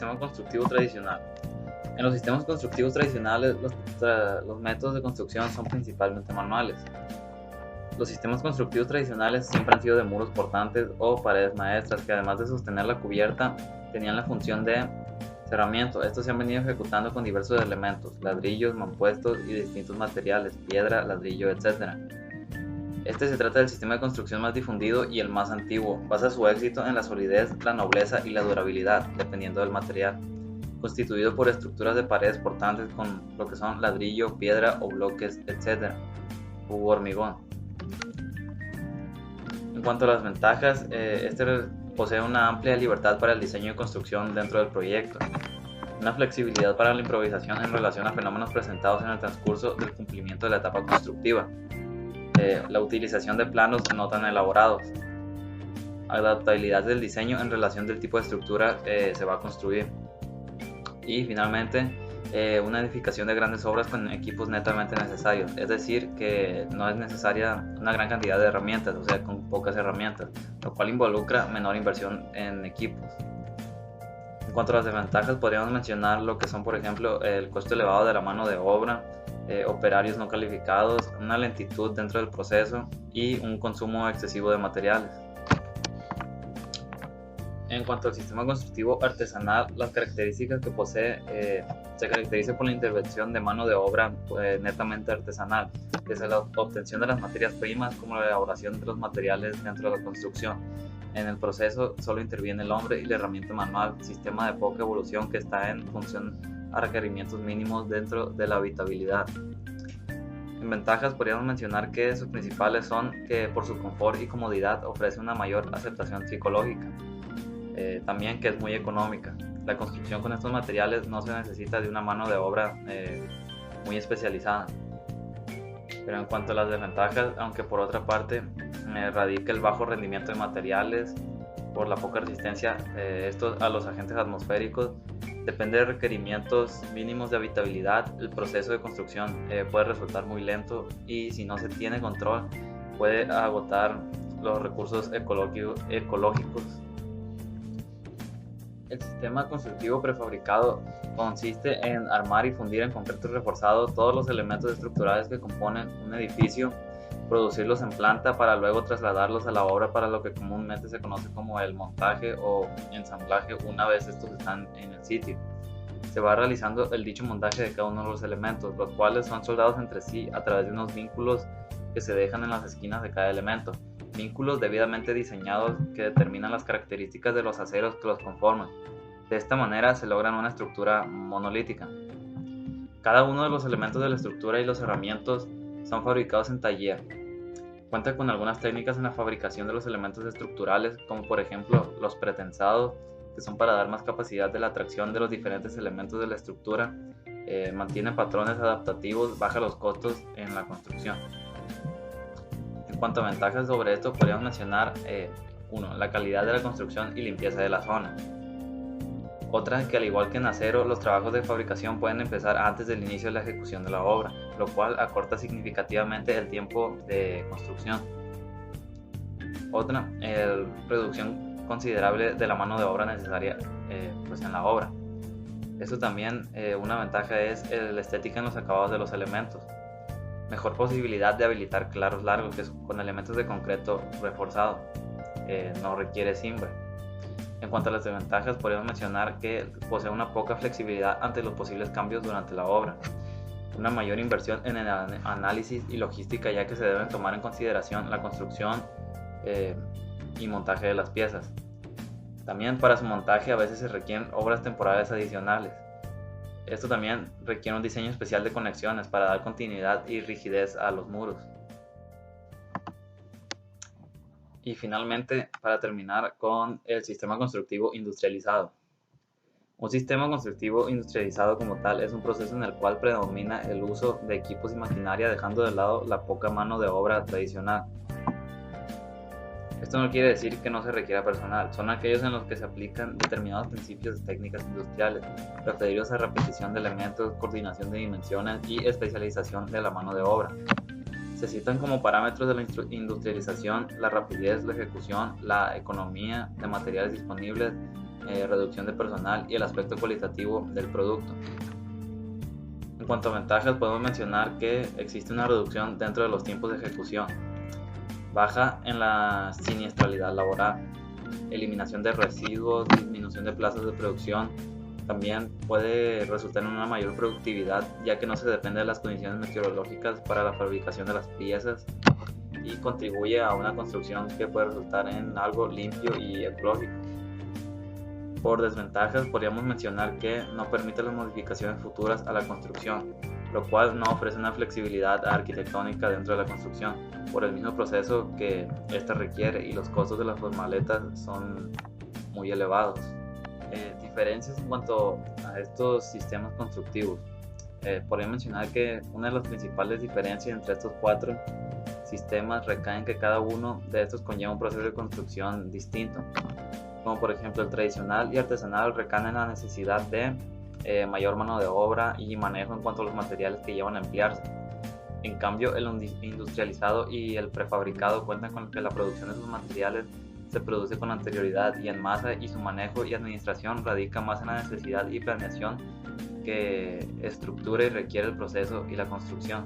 sistema constructivo tradicional. En los sistemas constructivos tradicionales, los métodos de construcción son principalmente manuales. Los sistemas constructivos tradicionales siempre han sido de muros portantes o paredes maestras que, además de sostener la cubierta, tenían la función de cerramiento. Estos se han venido ejecutando con diversos elementos: ladrillos, mampuestos y distintos materiales, piedra, ladrillo, etc. Este se trata del sistema de construcción más difundido y el más antiguo. Basa su éxito en la solidez, la nobleza y la durabilidad, dependiendo del material, constituido por estructuras de paredes portantes con lo que son ladrillo, piedra o bloques, etc. u hormigón. En cuanto a las ventajas, este posee una amplia libertad para el diseño y construcción dentro del proyecto, una flexibilidad para la improvisación en relación a fenómenos presentados en el transcurso del cumplimiento de la etapa constructiva, la utilización de planos no tan elaborados, adaptabilidad del diseño en relación del tipo de estructura se va a construir, y finalmente una edificación de grandes obras con equipos netamente necesarios, es decir, que no es necesaria una gran cantidad de herramientas, o sea, con pocas herramientas, lo cual involucra menor inversión en equipos. En cuanto a las desventajas, podríamos mencionar lo que son, por ejemplo, el costo elevado de la mano de obra, operarios no calificados, una lentitud dentro del proceso y un consumo excesivo de materiales. En cuanto al sistema constructivo artesanal, las características que posee se caracteriza por la intervención de mano de obra netamente artesanal, desde la obtención de las materias primas como la elaboración de los materiales dentro de la construcción. En el proceso solo interviene el hombre y la herramienta manual, sistema de poca evolución que está en función a requerimientos mínimos dentro de la habitabilidad. En ventajas podríamos mencionar que sus principales son que por su confort y comodidad ofrece una mayor aceptación psicológica. También que es muy económica. La construcción con estos materiales no se necesita de una mano de obra muy especializada. Pero en cuanto a las desventajas, aunque por otra parte radica el bajo rendimiento de materiales por la poca resistencia a los agentes atmosféricos, depende de requerimientos mínimos de habitabilidad, el proceso de construcción puede resultar muy lento y si no se tiene control puede agotar los recursos ecológicos. El sistema constructivo prefabricado consiste en armar y fundir en concreto reforzado todos los elementos estructurales que componen un edificio, producirlos en planta para luego trasladarlos a la obra para lo que comúnmente se conoce como el montaje o ensamblaje una vez estos están en el sitio. Se va realizando el dicho montaje de cada uno de los elementos, los cuales son soldados entre sí a través de unos vínculos que se dejan en las esquinas de cada elemento. Vínculos debidamente diseñados que determinan las características de los aceros que los conforman. De esta manera se logra una estructura monolítica. Cada uno de los elementos de la estructura y los herramientas son fabricados en taller. Cuenta con algunas técnicas en la fabricación de los elementos estructurales, como por ejemplo los pretensados, que son para dar más capacidad de la atracción de los diferentes elementos de la estructura, mantiene patrones adaptativos, baja los costos en la construcción. En cuanto a ventajas sobre esto, podríamos mencionar 1. La calidad de la construcción y limpieza de la zona. Otra, que al igual que en acero, los trabajos de fabricación pueden empezar antes del inicio de la ejecución de la obra, lo cual acorta significativamente el tiempo de construcción. Otra, reducción considerable de la mano de obra necesaria en la obra. Esto también, una ventaja es la estética en los acabados de los elementos. Mejor posibilidad de habilitar claros largos que con elementos de concreto reforzado, no requiere cimbre. En cuanto a las desventajas, podríamos mencionar que posee una poca flexibilidad ante los posibles cambios durante la obra, una mayor inversión en el análisis y logística, ya que se deben tomar en consideración la construcción y montaje de las piezas. También para su montaje a veces se requieren obras temporales adicionales. Esto también requiere un diseño especial de conexiones para dar continuidad y rigidez a los muros. Y finalmente, para terminar con el sistema constructivo industrializado. Un sistema constructivo industrializado como tal es un proceso en el cual predomina el uso de equipos y maquinaria, dejando de lado la poca mano de obra tradicional. Esto no quiere decir que no se requiera personal, son aquellos en los que se aplican determinados principios de técnicas industriales, referidos a repetición de elementos, coordinación de dimensiones y especialización de la mano de obra. Se citan como parámetros de la industrialización la rapidez, la ejecución, la economía de materiales disponibles, reducción de personal y el aspecto cualitativo del producto. En cuanto a ventajas, podemos mencionar que existe una reducción dentro de los tiempos de ejecución, baja en la siniestralidad laboral, eliminación de residuos, disminución de plazos de producción. También puede resultar en una mayor productividad, ya que no se depende de las condiciones meteorológicas para la fabricación de las piezas, y contribuye a una construcción que puede resultar en algo limpio y ecológico. Por desventajas, podríamos mencionar que no permite las modificaciones futuras a la construcción, lo cual no ofrece una flexibilidad arquitectónica dentro de la construcción, por el mismo proceso que ésta requiere, y los costos de las formaletas son muy elevados. Diferencias en cuanto a estos sistemas constructivos. Podría mencionar que una de las principales diferencias entre estos 4 sistemas recae en que cada uno de estos conlleva un proceso de construcción distinto, como por ejemplo el tradicional y artesanal recaen en la necesidad de mayor mano de obra y manejo en cuanto a los materiales que llevan a emplearse. En cambio, el industrializado y el prefabricado cuentan con que la producción de sus materiales se produce con anterioridad y en masa, y su manejo y administración radica más en la necesidad y planeación que estructura y requiere el proceso y la construcción.